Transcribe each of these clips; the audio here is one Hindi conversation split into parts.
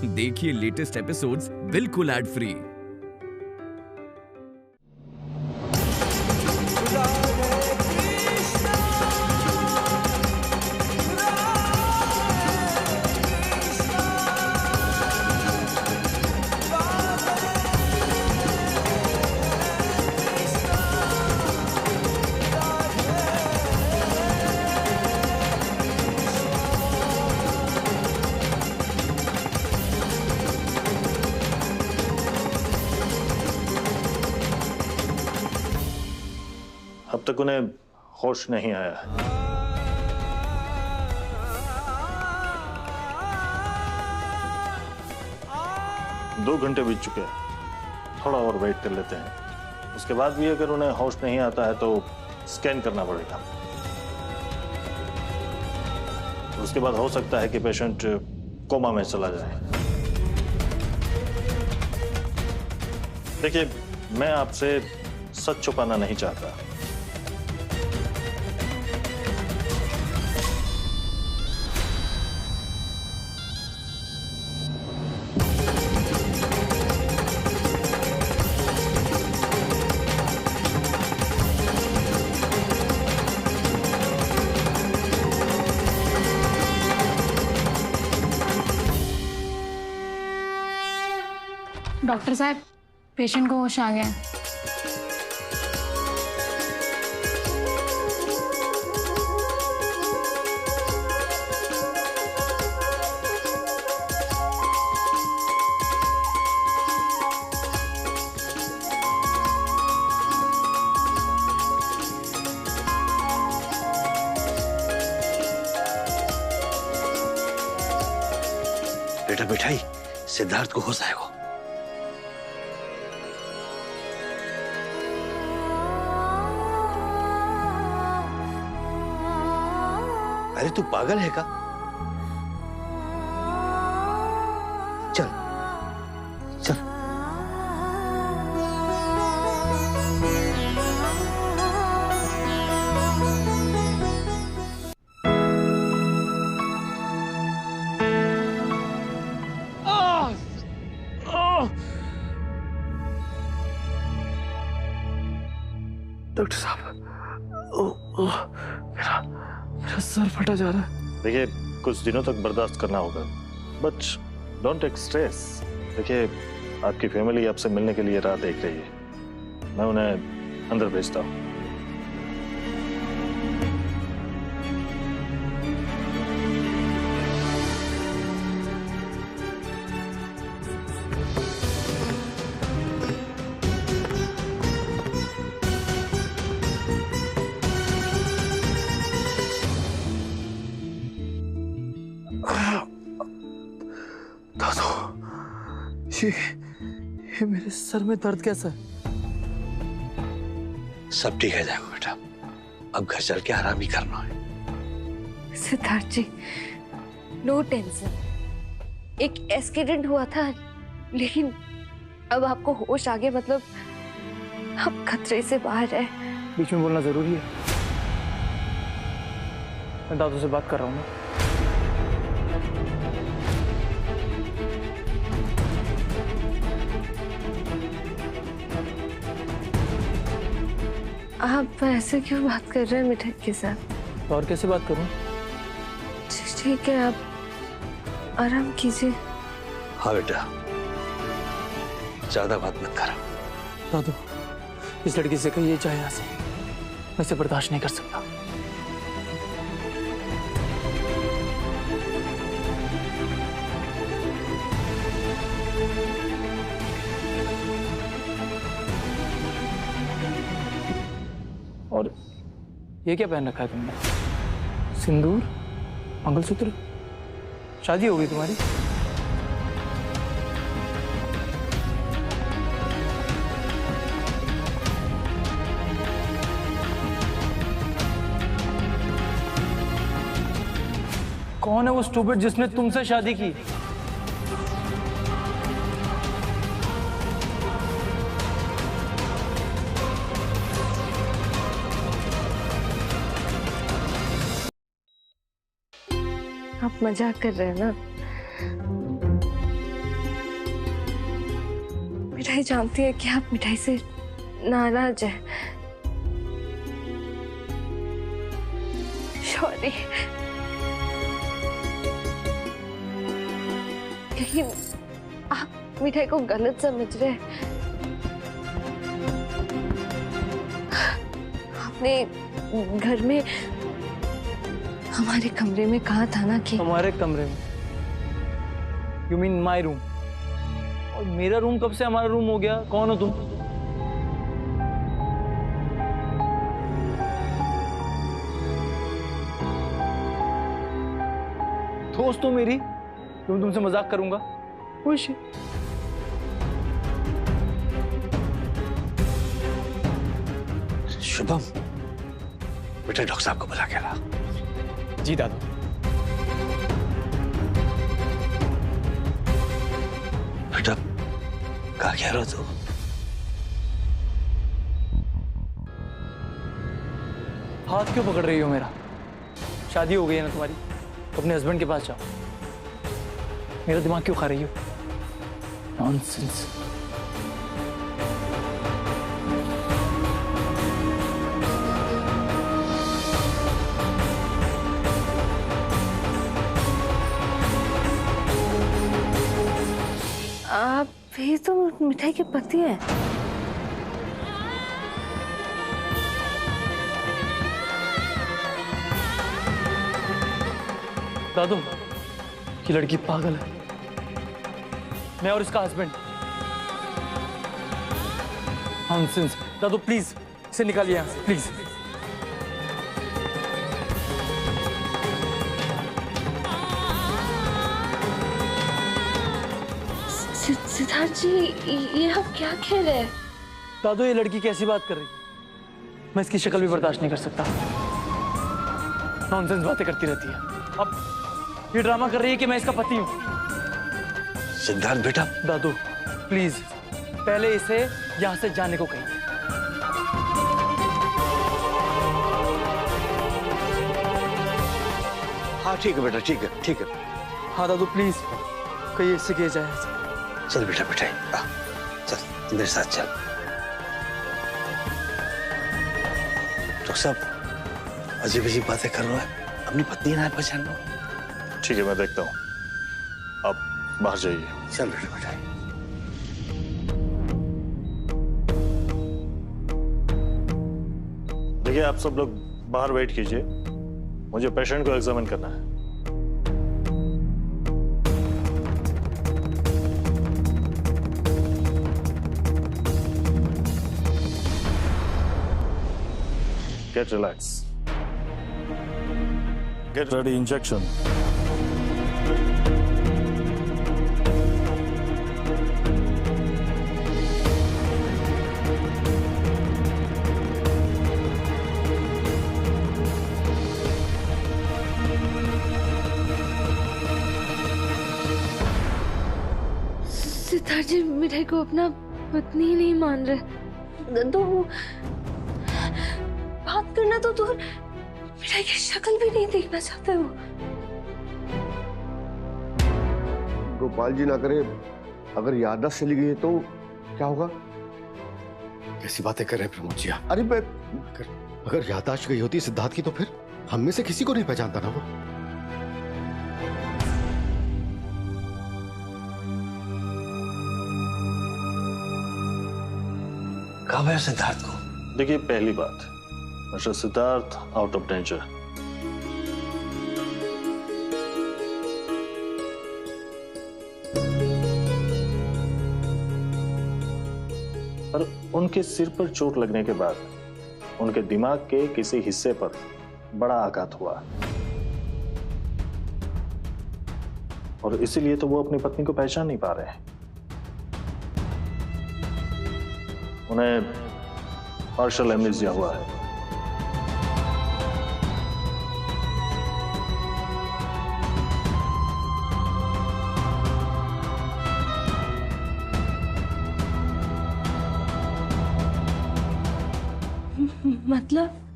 देखिए लेटेस्ट एपिसोड्स बिल्कुल एड फ्री। अब तक उन्हें होश नहीं आया है। दो घंटे बीत चुके हैं, थोड़ा और वेट कर लेते हैं। उसके बाद भी अगर उन्हें होश नहीं आता है तो स्कैन करना पड़ेगा। उसके बाद हो सकता है कि पेशेंट कोमा में चला जाए। देखिए, मैं आपसे सच छुपाना नहीं चाहता। डॉक्टर साहब, पेशेंट को होश आ गया है। बेटा मिठाई, सिद्धार्थ को होश आएगा। अरे तू पागल है का? चल चल। डॉक्टर साहब, मेरा सर फटा जा रहा है। देखिए, कुछ दिनों तक बर्दाश्त करना होगा, बट डोंट टेक स्ट्रेस। देखिए, आपकी फैमिली आपसे मिलने के लिए राह देख रही है। मैं उन्हें अंदर भेजता हूँ। ये मेरे सर में दर्द कैसा है? सब ठीक है जाएगा बेटा, अब घर चल के आराम ही करना है। सिद्धार्थ जी, नो टेंशन। एक एक्सीडेंट हुआ था, लेकिन अब आपको होश आ गया, मतलब आप खतरे से बाहर है। बीच में बोलना जरूरी है। मैं दादू से बात कर रहा हूँ ना। आप ऐसे क्यों बात कर रहे हैं मिठाई के साथ? तो और कैसे बात करूं? ठीक है, आप आराम कीजिए। हाँ बेटा, ज्यादा बात मत करो। दादू, इस लड़की से कहिए चाहे यहाँ से, मैं इसे बर्दाश्त नहीं कर सकता। और ये क्या पहन रखा है तुमने? सिंदूर, मंगलसूत्र, शादी हो गई तुम्हारी? कौन है वो स्टूपिड जिसने तुमसे शादी की? आप मजाक कर रहे हैं ना? मिठाई जानती है कि आप मिठाई से नाराज है। सॉरी, लेकिन आप मिठाई को गलत समझ रहे हैं। आपने घर में हमारे कमरे में कहा था ना कि हमारे कमरे में? You mean my room? और मेरा रूम कब से हमारा रूम हो गया? कौन हो तुम? दोस्त हो मेरी, क्यों तुमसे मजाक करूंगा? खुश। शुभम, बेटा डॉक्टर साहब को बुला के ला। जी दादू। बेटा कहा कह रहा तू? हाथ क्यों पकड़ रही हो मेरा? शादी हो गई है ना तुम्हारी, तो अपने हस्बैंड के पास जाओ। मेरा दिमाग क्यों खा रही हो? नॉनसेंस। आप भी तो मिठाई के पति हैं। दादू, ये लड़की पागल है। मैं और इसका हस्बैंड। नॉनसेंस। दादू प्लीज इसे निकालिए यहाँ से, प्लीज। सिद्धार्थ जी, ये आप क्या खेल रहे हैं? दादू, ये लड़की कैसी बात कर रही है? मैं इसकी शक्ल भी बर्दाश्त नहीं कर सकता। नॉनसेंस बातें करती रहती है। अब ये ड्रामा कर रही है कि मैं इसका पति हूं। सिद्धार्थ बेटा। दादू प्लीज पहले इसे यहां से जाने को कहिए। हाँ ठीक है बेटा, ठीक है ठीक है। हाँ दादू प्लीज कहिए इससे किया जाए। चल बेटा मिठाई, चल मेरे साथ चल। डॉक्टर साहब अजीब अजीब बातें कर रहा है, अपनी पत्नी ना पहचान लो। ठीक है, मैं देखता हूँ। आप बाहर जाइए। चल बेटा मिठाई। देखिए, आप सब लोग बाहर वेट कीजिए, मुझे पेशेंट को एग्जामिन करना है। Get relax. Get ready, injection. Siddharth जी मिठाई को अपना पत्नी ही नहीं मान रहे। तो बात करना तो दूर, मिठाई की शक्ल भी नहीं देखना चाहते वो। गोपाल जी ना करे, अगर याददाश्त चली गई है तो क्या होगा? कैसी बातें कर रहे हैं प्रमोद जी? अरे मैं अगर याददाश्त गई होती सिद्धार्थ की तो फिर हम में से किसी को नहीं पहचानता ना वो। कहाँ है सिद्धार्थ को? देखिए, पहली बात, mister Siddharth out of danger. पर उनके सिर पर चोट लगने के बाद उनके दिमाग के किसी हिस्से पर बड़ा आघात हुआ, और इसीलिए तो वो अपनी पत्नी को पहचान नहीं पा रहे हैं। उन्हें पार्शियल एमनेसिया हुआ है।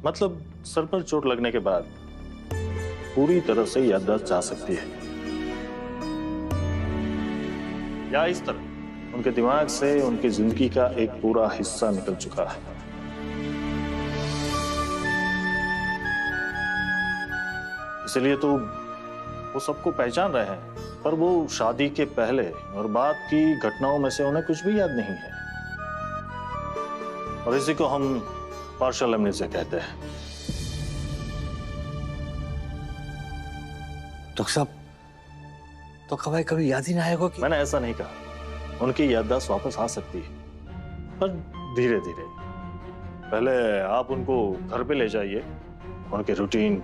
मतलब सर पर चोट लगने के बाद पूरी तरह से याददाश्त जा सकती है, या इस तरह उनके दिमाग से उनकी जिंदगी का एक पूरा हिस्सा निकल चुका है। इसलिए तो वो सबको पहचान रहे हैं, पर वो शादी के पहले और बाद की घटनाओं में से उन्हें कुछ भी याद नहीं है। और इसी को हम पार्शियल एमनेसिया कहते हैं। डॉक्टर साहब, तो कभी याद ही ना आएगा कि मैंने ऐसा नहीं कहा। उनकी याददाश्त वापस आ सकती है, पर धीरे धीरे। पहले आप उनको घर पे ले जाइए, उनके रूटीन,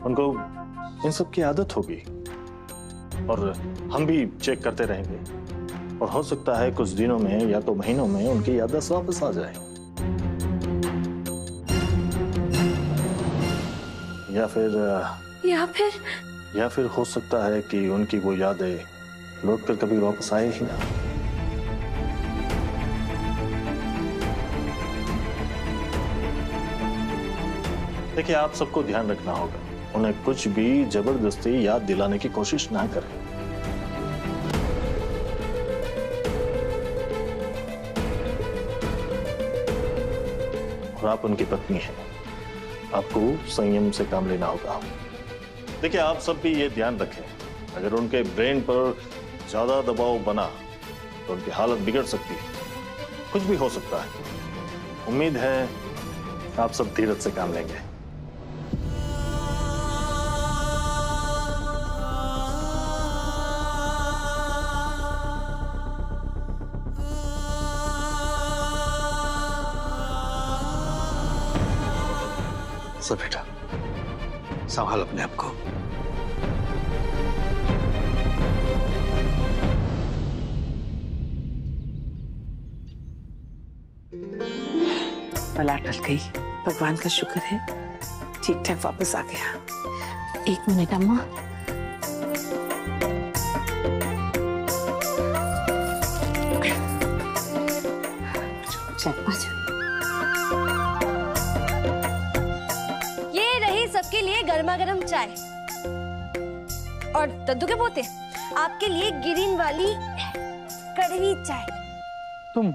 उनको इन सब की आदत होगी, और हम भी चेक करते रहेंगे। और हो सकता है कुछ दिनों में या तो महीनों में उनकी याददाश्त वापस आ जाए, या फिर हो सकता है कि उनकी वो यादें लौट कर कभी वापस आए ही ना। देखिए, आप सबको ध्यान रखना होगा, उन्हें कुछ भी जबरदस्ती याद दिलाने की कोशिश ना करें। और आप उनकी पत्नी हैं, आपको संयम से काम लेना होगा। देखिए, आप सब भी ये ध्यान रखें, अगर उनके ब्रेन पर ज्यादा दबाव बना तो उनकी हालत बिगड़ सकती है, कुछ भी हो सकता है। उम्मीद है आप सब धीरज से काम लेंगे। सर बेटा, संभाल अपने आप को। बला टल गई, भगवान का शुक्र है ठीक ठाक वापस आ गया। 1 मिनट अम्मा। चल आजा। ये रही सबके लिए गर्मा गर्म चाय, और दद्दू के पोते आपके लिए ग्रीन वाली कड़वी चाय। तुम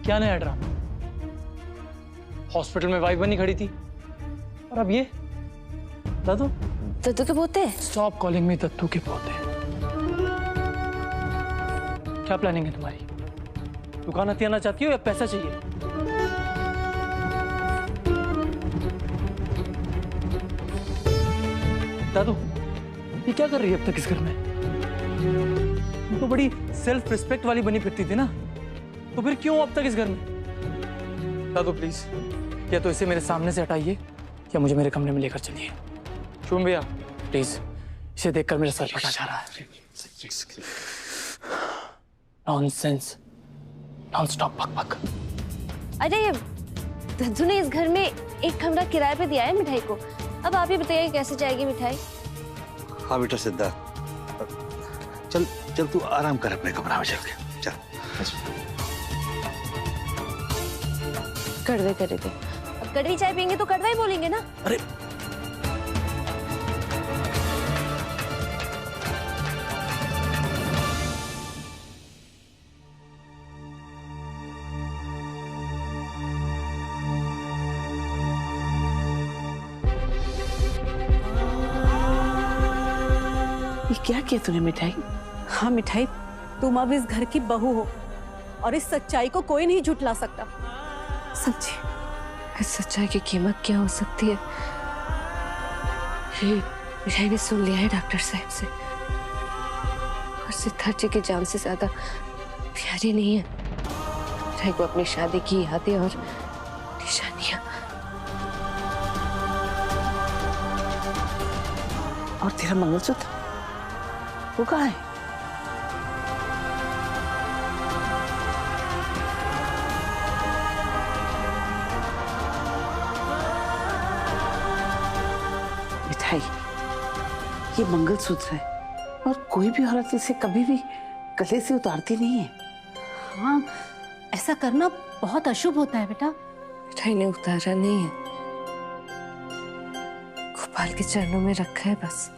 क्या नया ड्रामा? हॉस्पिटल में वाइफ बनी खड़ी थी, और अब ये दादू। दद्दू के पोते? स्टॉप कॉलिंग मी दद्दू के पोते। क्या प्लानिंग है तुम्हारी? दुकान हथियाना चाहती हो या पैसा चाहिए? दादू, ये क्या कर रही है अब तक इस घर में? तुम तो बड़ी सेल्फ रिस्पेक्ट वाली बनी फिरती थी ना, तो फिर क्यों अब तक इस घर में? दादू प्लीज, या तो इसे मेरे सामने से हटाइए या मुझे मेरे कमरे में लेकर चलिए। शुभम भैया प्लीज, इसे देखकर मेरा सर फटा जा रहा है। नॉनसेंस, नॉन स्टॉप बक। अरे दद्दू ने इस घर में एक कमरा किराए पे दिया है मिठाई को। अब आप ही बताइए कैसे जाएगी मिठाई? हाँ बेटा सिद्धार्थ, चल चल तू आराम कर अपने कमरा में, चल के चल। कड़वे करेंगे, अब कड़वी चाय पियेंगे तो कड़वा ही बोलेंगे ना। अरे ये क्या किया तूने मिठाई? हाँ मिठाई, तुम अब इस घर की बहू हो और इस सच्चाई को कोई नहीं झुठला सकता। समझी? इस सच्चाई की कीमत क्या हो सकती है? ये मिठाई ने सुन लिया है डॉक्टर साहब से, और सिद्धार्थ जी की जान से ज्यादा प्यारी नहीं है मिठाई को अपनी शादी की यादें और निशानियां। और तेरा मंगलसूत्र वो कहाँ है? मिठाई, ये मंगलसूत्र है और कोई भी औरत इसे कभी भी गले से उतारती नहीं है। हाँ, ऐसा करना बहुत अशुभ होता है बेटा। मिठाई ने उतारा नहीं है, गोपाल के चरणों में रखा है बस।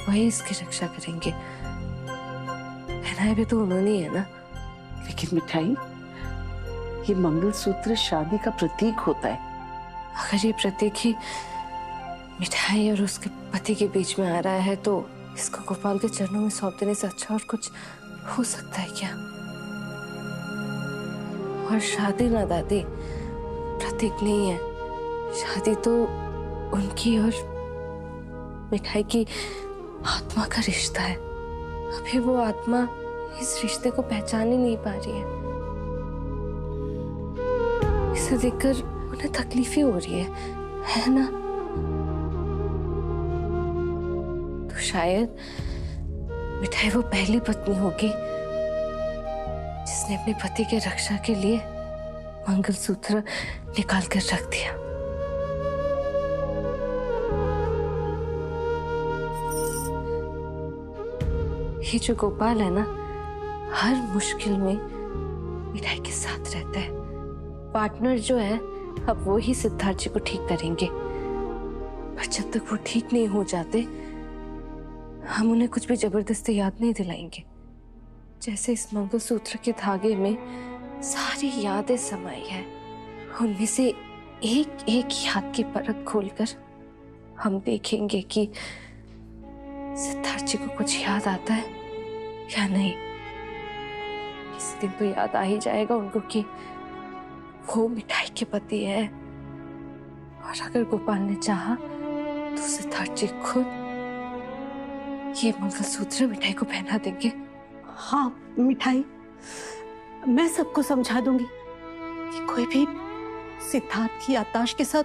वही इसकी रक्षा करेंगे। पहनाए भी तो उन्होंने ही है ना। लेकिन मिठाई, ये मंगलसूत्र शादी का प्रतीक होता है। अगर ये प्रतीक ही मिठाई और उसके पति के बीच में आ रहा है तो इसको गोपाल के चरणों में सौंप देने से अच्छा और कुछ हो सकता है क्या? और शादी ना दादी प्रतीक नहीं है, शादी तो उनकी और मिठाई की आत्मा का रिश्ता है। अभी वो आत्मा इस रिश्ते को पहचान ही नहीं पा रही है। इसे देखकर उन्हें तकलीफ ही हो रही है ना? तो शायद मिठाई वो पहली पत्नी होगी जिसने अपने पति के रक्षा के लिए मंगलसूत्र निकाल कर रख दिया। ये जो गोपाल है ना, हर मुश्किल में मिठाई के साथ रहता है। पार्टनर जो है अब वो ही सिद्धार्थ जी को ठीक करेंगे, पर जब तक वो ठीक नहीं हो जाते हम उन्हें कुछ भी जबरदस्ती याद नहीं दिलाएंगे। जैसे इस मंगलसूत्र के धागे में सारी यादें समाई है, उनमें से एक एक याद की परत खोलकर हम देखेंगे कि सिद्धार्थ जी को कुछ याद आता है या नहीं। इस दिन तो याद आ ही जाएगा उनको कि वो मिठाई के पति है, और अगर गोपाल ने चाहा तो सिद्धार्थ जी खुद ये मंगलसूत्र मिठाई को पहना देंगे। हाँ मिठाई, मैं सबको समझा दूंगी कि कोई भी सिद्धार्थ की याददाश्त के साथ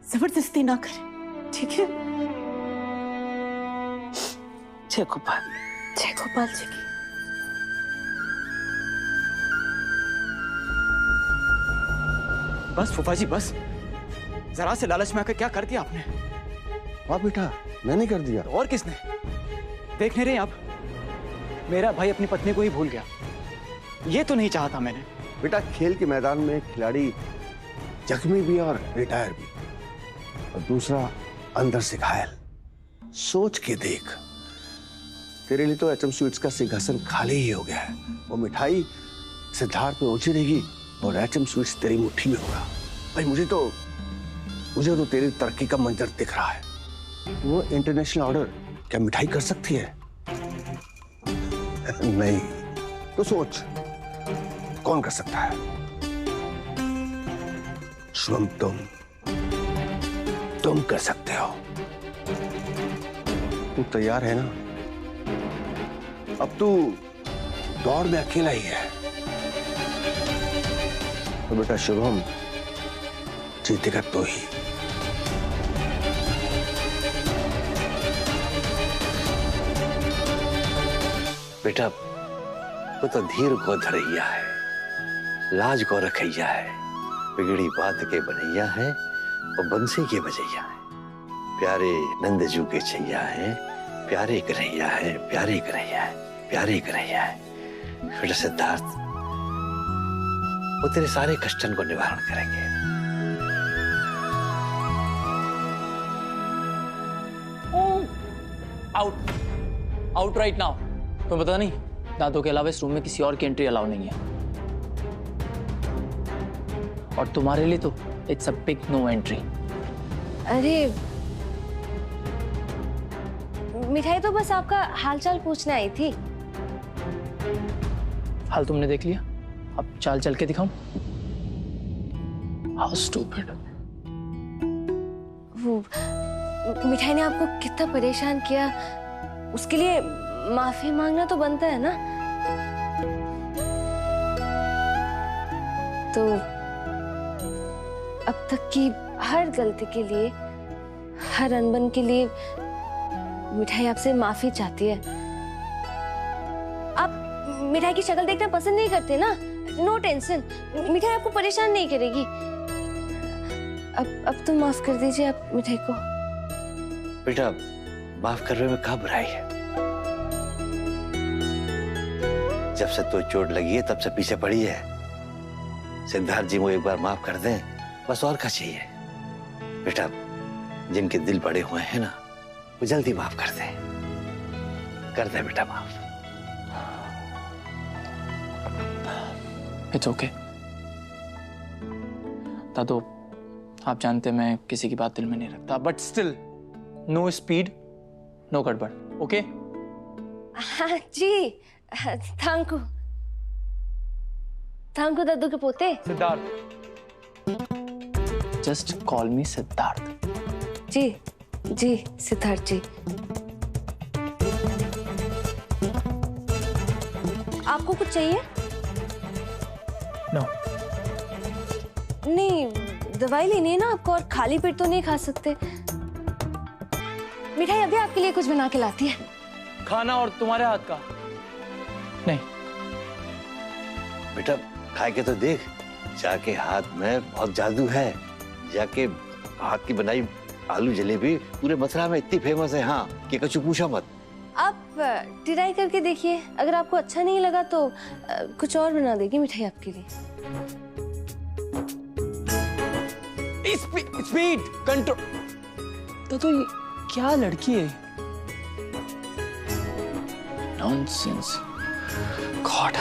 जबरदस्ती ना करे, ठीक है? जय गोपाल। जय गोपाल जी की। बस फूफा जी बस, जरा से लालच में आकर क्या कर दिया आपने? हाँ बेटा, मैंने कर दिया। और किसने? देख नहीं रहे आप, मेरा भाई अपनी पत्नी को ही भूल गया। ये तो नहीं चाहता मैंने। बेटा, खेल के मैदान में खिलाड़ी जख्मी भी और रिटायर भी, और दूसरा अंदर से घायल। सोच के देख, तेरे लिए तो एचएम स्वीट्स का सिंहासन खाली ही हो गया है। वो मिठाई सिद्धार्थ में उलझी रहेगी और एचएम स्वीट्स तेरी मुट्ठी में होगा। भाई मुझे तो तेरी तरक्की का मंजर दिख रहा है। वो इंटरनेशनल ऑर्डर क्या मिठाई कर सकती है? नहीं, तो सोच कौन कर सकता है? शुभम, तुम कर सकते हो। तू तैयार है ना? अब तू दौड़ में अकेला ही है। तो बेटा शुभम, जीतेगा तो ही। बेटा, वो तो धीर को धरैया है, लाज को रखैया है, बिगड़ी बात के बनैया है और बंसी के बजैया है। प्यारे नंदजू के छैया है, प्यारे कन्हैया है, प्यारे कन्हैया है, प्यारे कन्हैया है। बेटा सिद्धार्थ, वो तेरे सारे कष्टन को निवारण करेंगे। Out, out right now. तुम्हें पता नहीं, दादों के अलावा इस रूम में किसी और की एंट्री अलाउ नहीं है। और तुम्हारे लिए तो it's a big no entry. अरे मिठाई तो बस आपका हालचाल पूछने आई थी। हाल तुमने देख लिया, अब चाल चल के दिखाऊं? How stupid. वो मिठाई ने आपको कितना परेशान किया, उसके लिए माफी मांगना तो बनता है ना। तो अब तक की हर गलती के लिए, हर अनबन के लिए मिठाई आपसे माफी चाहती है। आप मिठाई की शक्ल देखना पसंद नहीं करते ना? नो टेंशन, मिठाई आपको परेशान नहीं करेगी। अब तो माफ कर दीजिए आप मिठाई को। बेटा, माफ करने में क्या बुराई है? जब से तो चोट लगी है तब से पीछे पड़ी है। सिद्धार्थ जी को एक बार माफ कर दें, बस और क्या चाहिए? बेटा, जिनके दिल बड़े हुए हैं ना, वो जल्दी माफ कर दे बेटा, माफ। इट्स ओके दादू, आप जानते मैं किसी की बात दिल में नहीं रखता, but still no speed no गड़बड़, ओके? हाँ जी, थैंक यू दादू के पोते। Siddharth, just call me Siddharth. जी सिद्धार्थ जी। आपको कुछ चाहिए? नो। नहीं, दवाई लेनी है ना आपको, और खाली पेट तो नहीं खा सकते। मिठाई अभी आपके लिए कुछ बना के लाती है। खाना और तुम्हारे हाथ का नहीं। बेटा खा के तो देख, जाके हाथ में बहुत जादू है। जाके हाथ की बनाई आलू जलेबी पूरे मथुरा में इतनी फेमस है, हाँ, कि कछु पूछा मत। आप ट्राई करके देखिए, अगर आपको अच्छा नहीं लगा तो कुछ और बना देगी मिठाई आपके लिए। Speed control. तो ये क्या लड़की है? Nonsense, God.